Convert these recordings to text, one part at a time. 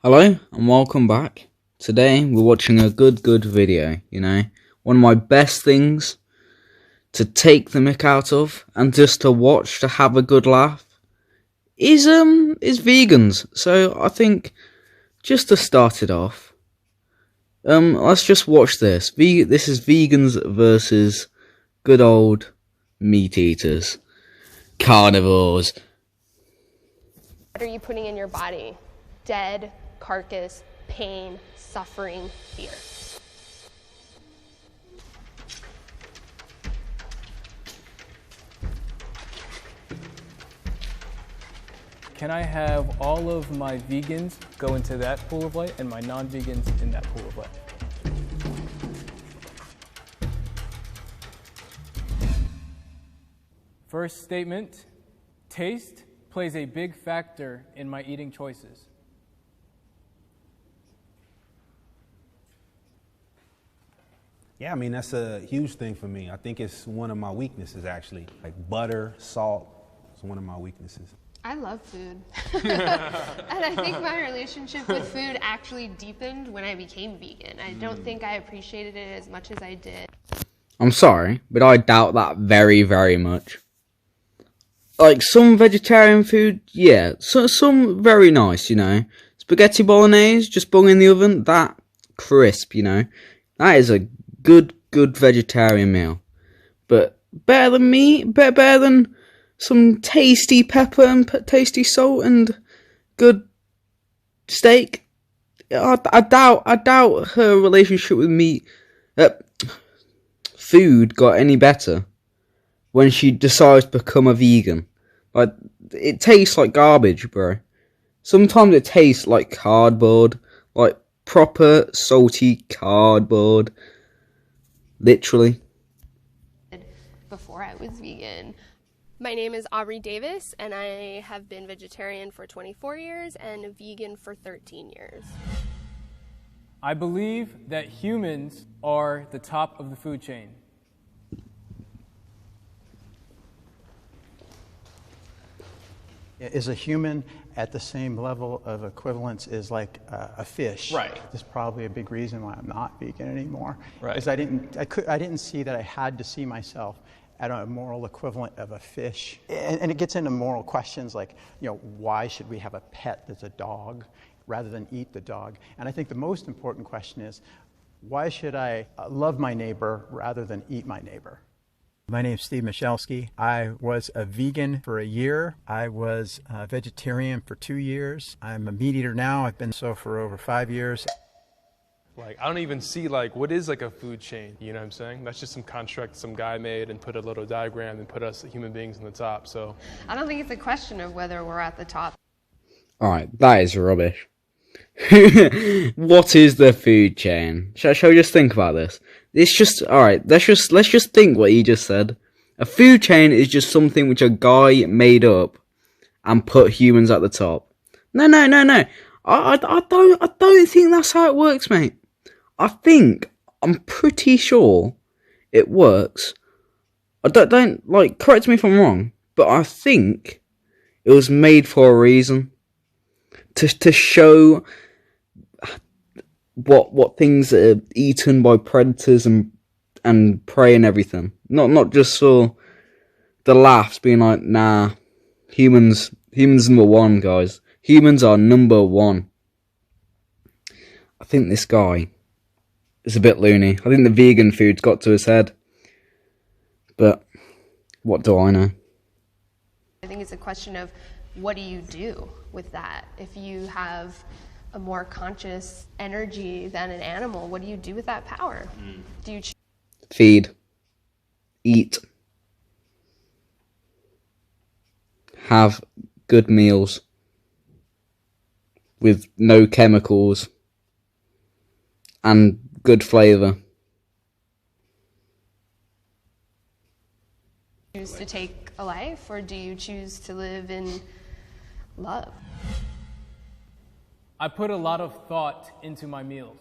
Hello and welcome back. Today we're watching a good video, one of my best things to take the mick out of and just to watch to have a good laugh is vegans. So I think just to start it off, let's just watch this. This is vegans versus good old meat eaters, carnivores. What are you putting in your body? Dead carcass, pain, suffering, fear. Can I have all of my vegans go into that pool of light and my non-vegans in that pool of light? First statement, taste plays a big factor in my eating choices. Yeah, I mean, that's a huge thing for me. I think it's one of my weaknesses, actually. Like butter, salt, it's one of my weaknesses. I love food. And I think my relationship with food actually deepened when I became vegan. I don't think I appreciated it as much as I did. I'm sorry, but I doubt that very much. Like, some vegetarian food, yeah, some very nice, Spaghetti bolognese, just bung in the oven, that crisp, That is a good vegetarian meal. But better than meat, better than some tasty pepper and tasty salt and good steak. I doubt her relationship with meat, food got any better when she decides to become a vegan. Like, it tastes like garbage, bro. Sometimes it tastes like cardboard, like proper salty cardboard. Literally. Before I was vegan. My name is Aubrey Davis, and I have been vegetarian for 24 years and vegan for 13 years. I believe that humans are the top of the food chain. Is a human at the same level of equivalence as like a fish? Right. That's probably a big reason why I'm not vegan anymore. Right. Is I didn't see that I had to see myself at a moral equivalent of a fish. And it gets into moral questions like, why should we have a pet that's a dog rather than eat the dog? And I think the most important question is, why should I love my neighbor rather than eat my neighbor? My name is Steve Michalski. I was a vegan for a year. I was a vegetarian for 2 years. I'm a meat eater now. I've been so for over 5 years. Like, I don't even see, what is, a food chain, you know what I'm saying? That's just some construct some guy made and put a little diagram and put us human beings on the top, so. I don't think it's a question of whether we're at the top. Alright, that is rubbish. What is the food chain? Shall we just think about this? It's just, alright, let's just think what he just said. A food chain is just something which a guy made up and put humans at the top. No. I don't think that's how it works, mate. I'm pretty sure it works. I don't correct me if I'm wrong, but I think it was made for a reason. To show what things are eaten by predators and prey and everything. Not just for the laughs, being like, nah, humans number one, guys. Humans are number one. I think this guy is a bit loony. I think the vegan food's got to his head. But what do I know? I think it's a question of what do you do with that? If you have a more conscious energy than an animal, what do you do with that power? Do you feed, eat, have good meals with no chemicals and good flavour? choose to take a life, or do you choose to live in love? I put a lot of thought into my meals.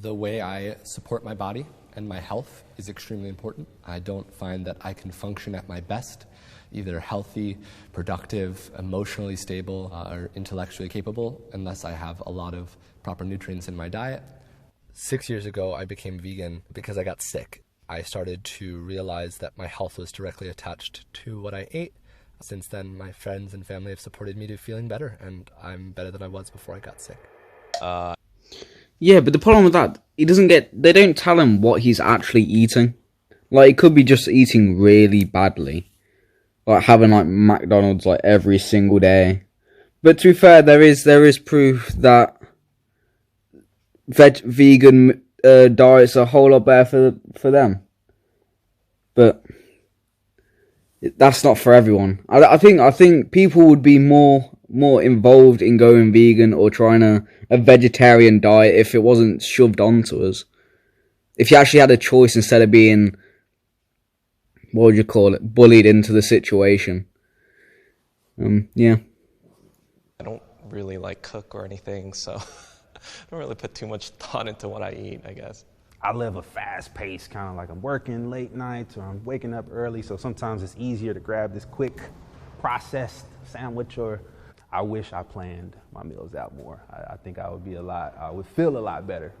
The way I support my body and my health is extremely important. I don't find that I can function at my best either healthy, productive, emotionally stable, or intellectually capable unless I have a lot of proper nutrients in my diet. 6 years ago, I became vegan because I got sick. I started to realize that my health was directly attached to what I ate. Since then, my friends and family have supported me to feeling better, and I'm better than I was before I got sick. Yeah, but the problem with that, they don't tell him what he's actually eating. Like, it could be just eating really badly. Like, having, like, McDonald's, like, every single day. But to be fair, there is proof that vegan diets are a whole lot better for them. But that's not for everyone. I think people would be more involved in going vegan or trying a vegetarian diet if it wasn't shoved onto us. If you actually had a choice instead of being, what would you call it, bullied into the situation. Yeah. I don't really like cook or anything, so I don't really put too much thought into what I eat, I guess. I live a fast pace, kind of like I'm working late nights or I'm waking up early, so sometimes it's easier to grab this quick processed sandwich, or I wish I planned my meals out more. I think I would feel a lot better.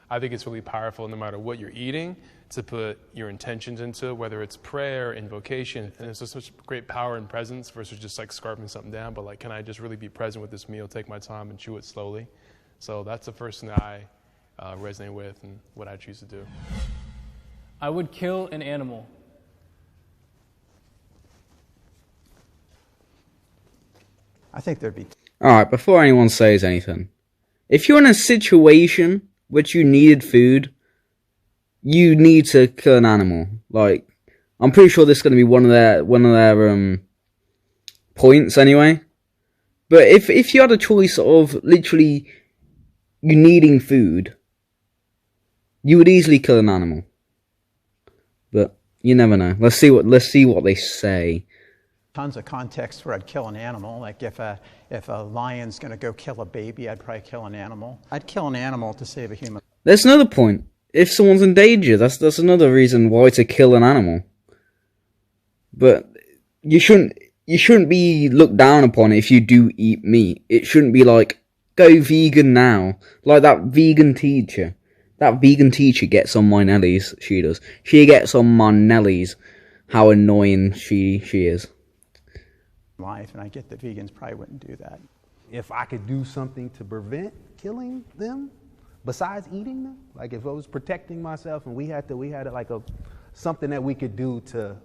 I think it's really powerful no matter what you're eating to put your intentions into, whether it's prayer, invocation, and there's just such great power in presence versus just like scarfing something down, but like, can I just really be present with this meal, take my time and chew it slowly? So that's the first thing that I resonate with and what I choose to do. I would kill an animal. I think there'd be. Alright, before anyone says anything, if you're in a situation which you needed food, you need to kill an animal. Like, I'm pretty sure this is going to be one of their points anyway. But if you had a choice of literally you needing food, you would easily kill an animal. But you never know. Let's see what they say. Tons of contexts where I'd kill an animal. Like if a lion's going to go kill a baby, I'd probably kill an animal. I'd kill an animal to save a human. There's another point. If someone's in danger, that's another reason why to kill an animal. But you shouldn't be looked down upon if you do eat meat. It shouldn't be like, go vegan now. Like that vegan teacher. That vegan teacher gets on my nellies. She does. She gets on my nellies. How annoying she is. Life, and I get that vegans probably wouldn't do that. If I could do something to prevent killing them, besides eating them, like if I was protecting myself and we had like something that we could do to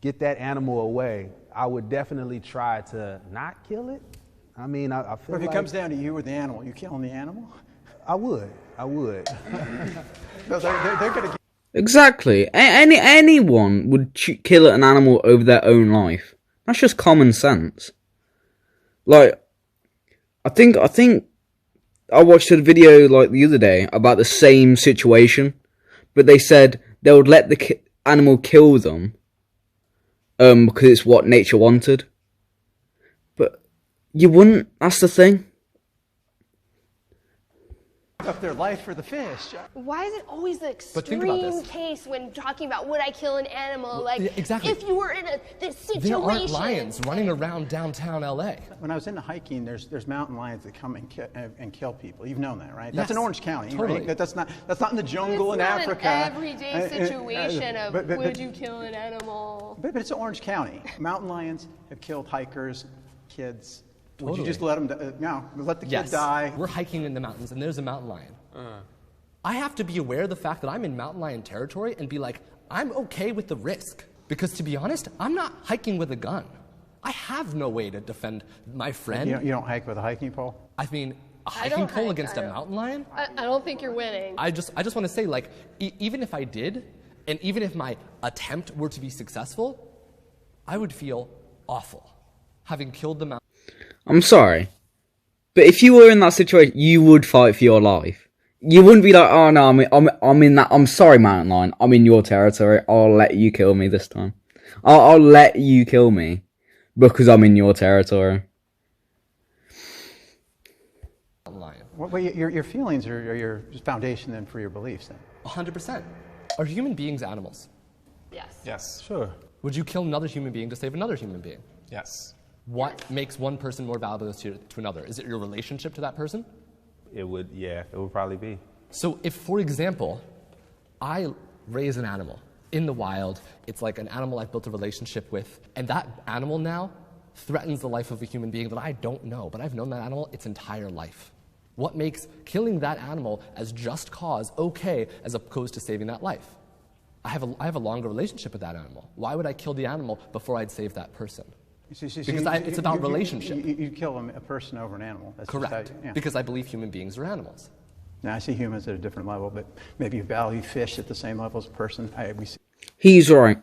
get that animal away, I would definitely try to not kill it. I mean, I feel But if like it comes down to you or the animal, you killing the animal? I would. No, they're going to. Exactly. Anyone would kill an animal over their own life. That's just common sense. Like, I think I watched a video like the other day about the same situation, but they said they would let the animal kill them, because it's what nature wanted. But you wouldn't. That's the thing. Up their life for the fish. Why is it always the But think about extreme this. case when talking about would I kill an animal? Like, yeah, exactly. if you were in this situation. There aren't lions running around downtown LA. When I was into hiking, there's mountain lions that come and kill people. You've known that, right? That's Yes, in Orange County, totally. right? That's not in the jungle in It's not Africa. an everyday situation of but- would you kill an animal? But it's Orange County. Mountain lions have killed hikers, kids. Would you Totally. just let them? No, let the kid Yes, die. we're hiking in the mountains and there's a mountain lion. I have to be aware of the fact that I'm in mountain lion territory and be like, I'm okay with the risk. Because to be honest, I'm not hiking with a gun. I have no way to defend my friend. You don't hike with a hiking pole? I mean, a I don't hiking pole hike, against I a don't. mountain lion? I don't think you're winning. I just want to say, like, even if I did, and even if my attempt were to be successful, I would feel awful having killed the mountain. I'm sorry, but if you were in that situation, you would fight for your life. You wouldn't be like, oh no, I'm in that. I'm sorry, mountain lion. I'm in your territory. I'll let you kill me this time. I'll let you kill me because I'm in your territory. Lion. Well, your feelings are your foundation then for your beliefs then. 100%. Are human beings animals? Yes. Yes. Sure. Would you kill another human being to save another human being? Yes. What makes one person more valuable to another? Is it your relationship to that person? It would probably be. So if, for example, I raise an animal in the wild, it's like an animal I've built a relationship with, and that animal now threatens the life of a human being that I don't know, but I've known that animal its entire life. What makes killing that animal as just cause okay as opposed to saving that life? I have a longer relationship with that animal. Why would I kill the animal before I'd save that person? Because it's about relationship. You kill a person over an animal. That's Correct. Because I believe human beings are animals. Now, I see humans at a different level, but maybe you value fish at the same level as a person. He's right.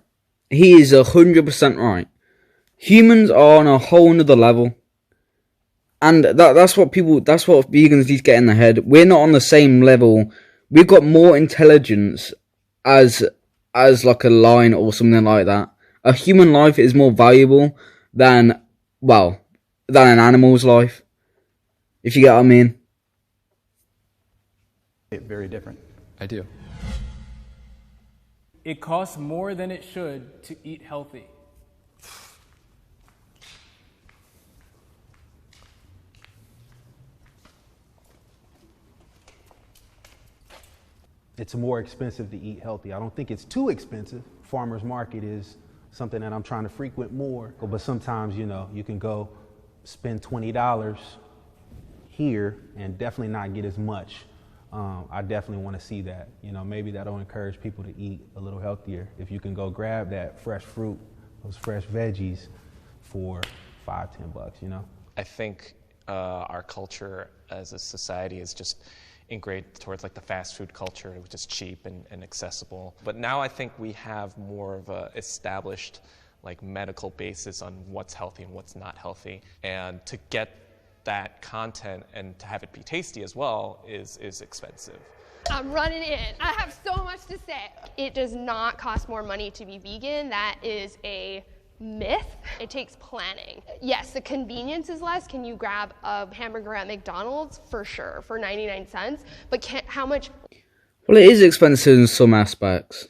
He is 100% right. Humans are on a whole nother level. And that's what vegans need to get in their head. We're not on the same level. We've got more intelligence as like a lion or something like that. A human life is more valuable than an animal's life. If you get what I mean. Very different. I do. It costs more than it should to eat healthy. It's more expensive to eat healthy. I don't think it's too expensive. Farmer's market is something that I'm trying to frequent more. But sometimes, you can go spend $20 here and definitely not get as much. I definitely want to see that. Maybe that'll encourage people to eat a little healthier. If you can go grab that fresh fruit, those fresh veggies for $5-10, I think our culture as a society is just ingrained towards like the fast food culture, which is cheap and accessible. But now I think we have more of a established like medical basis on what's healthy and what's not healthy. And to get that content and to have it be tasty as well is expensive. I'm running in. I have so much to say. It does not cost more money to be vegan. That is a myth. It takes planning. Yes, the convenience is less. Can you grab a hamburger at McDonald's? For sure, for 99 cents. But how much? Well, it is expensive in some aspects.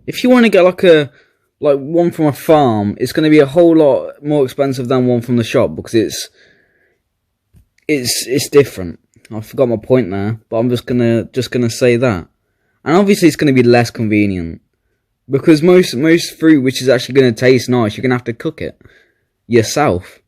If you want to get like one from a farm, it's going to be a whole lot more expensive than one from the shop because it's different. I forgot my point there, but I'm just gonna say that. And obviously, it's going to be less convenient. Because most fruit which is actually going to taste nice, you're going to have to cook it yourself.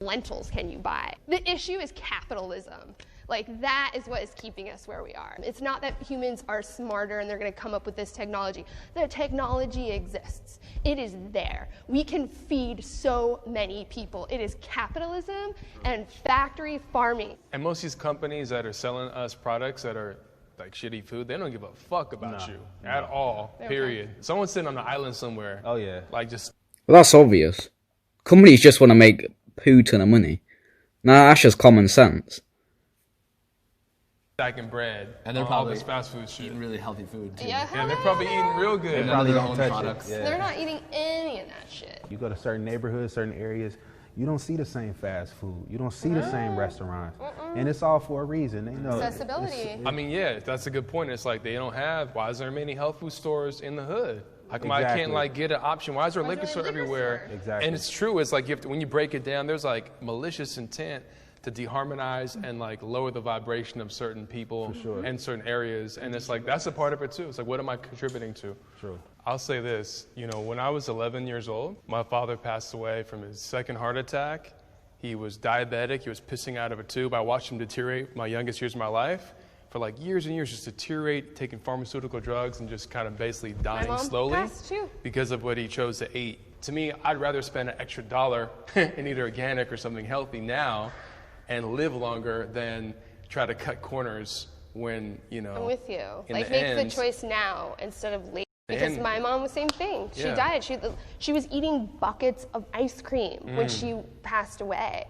Lentils can you buy? The issue is capitalism. Like, that is what is keeping us where we are. It's not that humans are smarter and they're going to come up with this technology. The technology exists. It is there. We can feed so many people. It is capitalism and factory farming. And most of these companies that are selling us products that are like shitty food, they don't give a fuck about you at all, period. Someone's sitting on an island somewhere. Oh, yeah. Like just... Well, that's obvious. Companies just want to make poo ton of money. Now, that's just common sense. Stacking bread And they're all probably this fast food shit. eating really healthy food, too. Yeah, Yeah, they're probably eating real good. And Probably their don't own touch products. it. Yeah. They're not eating any of that shit. You go to certain neighborhoods, certain areas, you don't see the same fast food. You don't see the same restaurants. And it's all for a reason. They know Accessibility. I mean, yeah, that's a good point. It's like they don't have, why is there many health food stores in the hood? How come I can't Exactly. like get an option? Why is there a liquor store everywhere? Exactly. And it's true. It's like when you break it down, there's like malicious intent to deharmonize and like lower the vibration of certain people and certain areas. And it's like, that's a part of it too. It's like, what am I contributing to? True. I'll say this, when I was 11 years old, my father passed away from his second heart attack. He was diabetic. He was pissing out of a tube. I watched him deteriorate my youngest years of my life for like years and years, just deteriorate, taking pharmaceutical drugs and just kind of basically dying mom slowly passed too. because of what he chose to eat. To me, I'd rather spend an extra $1 and eat organic or something healthy now and live longer than try to cut corners when, I'm with you. in Like, the make end- the choice now instead of later. Because And- my mom was the same thing. She Yeah. died. She was eating buckets of ice cream when she passed away.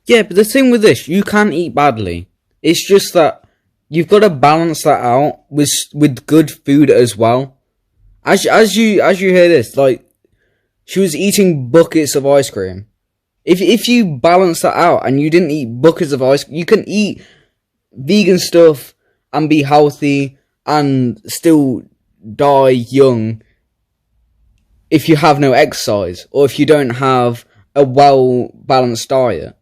Yeah, but the thing with this, you can eat badly. It's just that you've got to balance that out with good food as well. As you hear this, like, she was eating buckets of ice cream. If you balance that out and you didn't eat buckets of ice, you can eat vegan stuff and be healthy and still die young if you have no exercise, or if you don't have a well balanced diet.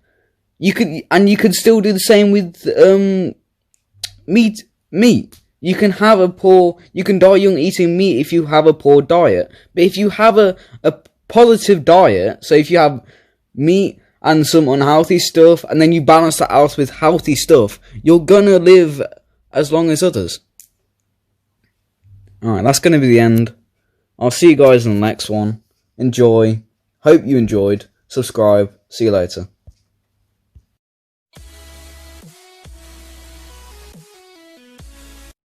You could still do the same with meat. You can die young eating meat if you have a poor diet. But if you have a positive diet, so if you have meat and some unhealthy stuff, and then you balance that out with healthy stuff, you're gonna live as long as others. Alright, that's gonna be the end. I'll see you guys in the next one. Enjoy. Hope you enjoyed. Subscribe. See you later.